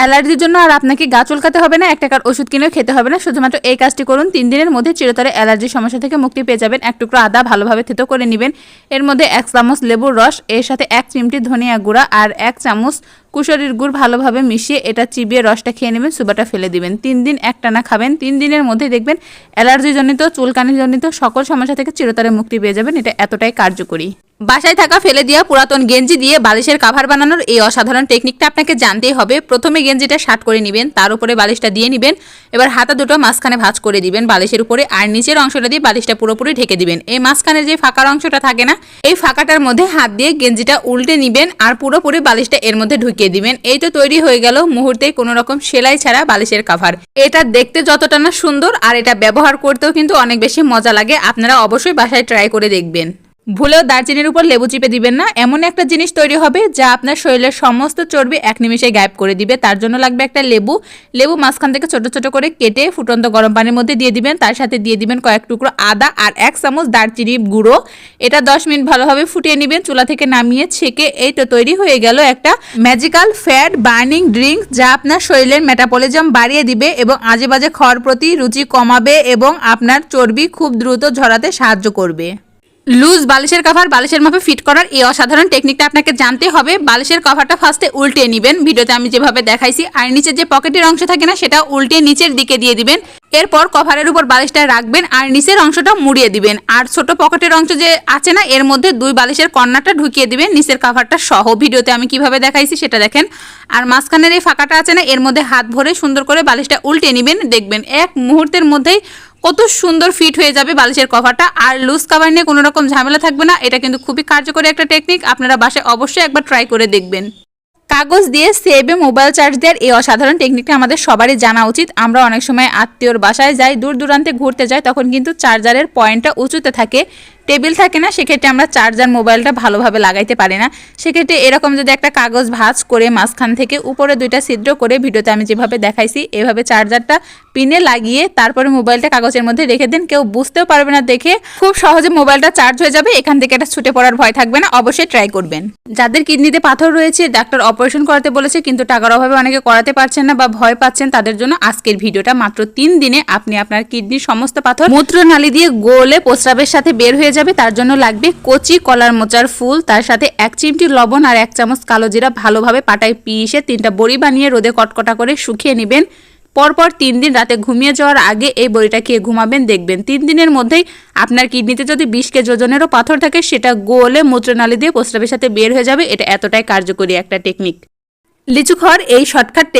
অ্যালার্জির জন্য আর আপনাকে গা চুলকাতে হবে না, 1 টাকার ওষুধ কিনেও খেতে হবে না। শুধুমাত্র এই কাজটি করুন, 3 দিনের মধ্যে চিরতরে অ্যালার্জির সমস্যা থেকে মুক্তি পেয়ে যাবেন। 1 টুকরো আদা ভালোভাবে থেতো করে নেবেন, এর মধ্যে 1 চামচ লেবুর রস, এর সাথে 1 চিমটি ধনিয়া গুঁড়া আর 1 চামচ কুশরির গুড় ভালোভাবে মিশিয়ে এটা চিবিয়ে রসটা খেয়ে নেবেন, সুবাটা ফেলে দিবেন। 3 দিন একটানা খাবেন। 3 দিনের মধ্যে দেখবেন অ্যালার্জিজনিত চুলকানিজনিত সকল সমস্যা থেকে চিরতরে মুক্তি পেয়ে যাবেন। এটা এতটাই কার্যকরী। বাসায় থাকা ফেলে দেওয়া পুরাতন গেঞ্জি দিয়ে বালিশের কাভার বানানোর এই অসাধারণ টেকনিকটা আপনাকে জানতেই হবে। প্রথমে গেঞ্জিটা শার্ট করে নেবেন, তার উপরে বালিশটা দিয়ে নেবেন। এবার হাতা দুটো মাঝখানে ভাঁজ করে দিবেন বালিশের উপরে, আর নিচের অংশটা দিয়ে বালিশটা পুরোপুরি ঢেকে দিবেন। এই মাঝখানে যে ফাঁকার অংশটা থাকে না, এই ফাঁকাটার মধ্যে হাত দিয়ে গেঞ্জিটা উল্টে নেবেন আর পুরোপুরি বালিশটা এর মধ্যে ঢুকিয়ে দিবেন। এই তো তৈরি হয়ে গেল মুহূর্তেই কোনো রকম সেলাই ছাড়া বালিশের কাভার। এটা দেখতে যতটা না সুন্দর, আর এটা ব্যবহার করতেও কিন্তু অনেক বেশি মজা লাগে। আপনারা অবশ্যই বাসায় ট্রাই করে দেখবেন। ভুলেও দারচিনির উপর লেবু চিপে দিবেন না। এমন একটা জিনিস তৈরি হবে যা আপনার শরীরের সমস্ত চর্বি এক নিমিষে গায়েব করে দিবে। তার জন্য লাগবে একটা লেবু মাঝখান থেকে ছোট ছোট করে কেটে ফুটন্ত গরম পানির মধ্যে দিয়ে দিবেন। তার সাথে দিয়ে দিবেন কয়েক টুকরো আদা আর 1 চামচ দারচিনি গুঁড়ো। এটা 10 মিনিট ভালোভাবে ফুটিয়ে নেবেন, চুলা থেকে নামিয়ে ছেঁকে। এই তো তৈরি হয়ে গেল একটা ম্যাজিক্যাল ফ্যাট বার্নিং ড্রিঙ্ক, যা আপনার শরীরের মেটাবলিজম বাড়িয়ে দিবে এবং আজে বাজে খাওয়ার প্রতি রুচি কমাবে এবং আপনার চর্বি খুব দ্রুত ঝরাতে সাহায্য করবে। লুজ বালিশের কভার বালিশের মাপে ফিট করার এই অসাধারণ টেকনিকটা আপনাকে জানতে হবে। বালিশের কভারটা ফার্স্টে উল্টে নেবেন, ভিডিওতে আমি যেভাবে দেখাইছি, আর নিচের যে পকেটের অংশ থাকে না, সেটা উল্টে নিচের দিকে দিয়ে দিবেন। এরপর কভারের উপর বালিশটা রাখবেন আর নিচের অংশটা মুড়িয়ে দিবেন, আর ছোট পকেটের অংশ যে আছে না, এর মধ্যে 2 বালিশের কর্নারটা ঢুকিয়ে দিবেন নিচের কভারটা সহ। ভিডিওতে আমি কিভাবে দেখাইছি সেটা দেখেন। আর মাঝখানের এই ফাঁকাটা আছে না, এর মধ্যে হাত ভরে সুন্দর করে বালিশটা উল্টে নেবেন। দেখবেন এক মুহূর্তের মধ্যেই কত সুন্দর ফিট হয়ে যাবে বালিশের কভারটা, আর লুজ কভার নিয়ে কোনো রকম ঝামেলা থাকবে না। এটা কিন্তু খুবই কার্যকরী একটা টেকনিক, আপনারা বাসায় অবশ্যই একবার ট্রাই করে দেখবেন। কাগজ দিয়ে সেভে মোবাইল চার্জ দেওয়ার এই অসাধারণ টেকনিকটা আমাদের সবারই জানা উচিত। আমরা অনেক সময় আত্মীয়র বাসায় যাই, দূর দূরান্তে ঘুরতে যাই, তখন কিন্তু চার্জারের পয়েন্টটা উঁচুতে থাকে, টেবিল থাকে না, সেক্ষেত্রে আমরা চার্জার মোবাইলটা ভালোভাবে লাগাইতে পারি না। সেক্ষেত্রে এরকম যদি একটা কাগজ ভাঁজ করে মাঝখান থেকে উপরে 2টা ছিদ্র করে, ভিডিওতে আমি যেভাবে দেখাইছি এভাবে চার্জারটা পিনে লাগিয়ে তারপরে মোবাইলটা কাগজের মধ্যে রেখে দেন, কেউ বুঝতেও পারবে না, দেখে খুব সহজে মোবাইলটা চার্জ হয়ে যাবে। এখান থেকে একটা ছুটে পড়ার ভয় থাকবে না। অবশ্যই ট্রাই করবেন। যাদের কিডনিতে পাথর রয়েছে, ডাক্তার অপারেশন করাতে বলেছে কিন্তু টাকার অভাবে অনেকে করাতে পারছেন না বা ভয় পাচ্ছেন, তাদের জন্য আজকের ভিডিওটা। মাত্র 3 দিনে আপনি আপনার কিডনির সমস্ত পাথর মূত্রনালী দিয়ে গলে প্রস্রাবের সাথে বের হয়ে যাবে। তার জন্য লাগবে কচি কলার মোচার ফুল, তার সাথে 1 চিমটি লবণ আর 1 চামচ কালো জিরা ভালোভাবে পাটায় পিষে 3টা বড়ি বানিয়ে রোদে কটকটা করে শুকিয়ে নেবেন। পরপর 3 দিন রাতে ঘুমিয়ে যাওয়ার আগে এই বড়িটা খেয়ে ঘুমাবেন। দেখবেন 3 দিনের মধ্যেই আপনার কিডনিতে যদি 20 কেজি ওজনেরও পাথর থাকে, সেটা গলে মূত্রনালী দিয়ে প্রস্রাবের সাথে বের হয়ে যাবে। এটা এতটাই কার্যকরী একটা টেকনিক। লিচু খাওয়ার এই শর্টকাট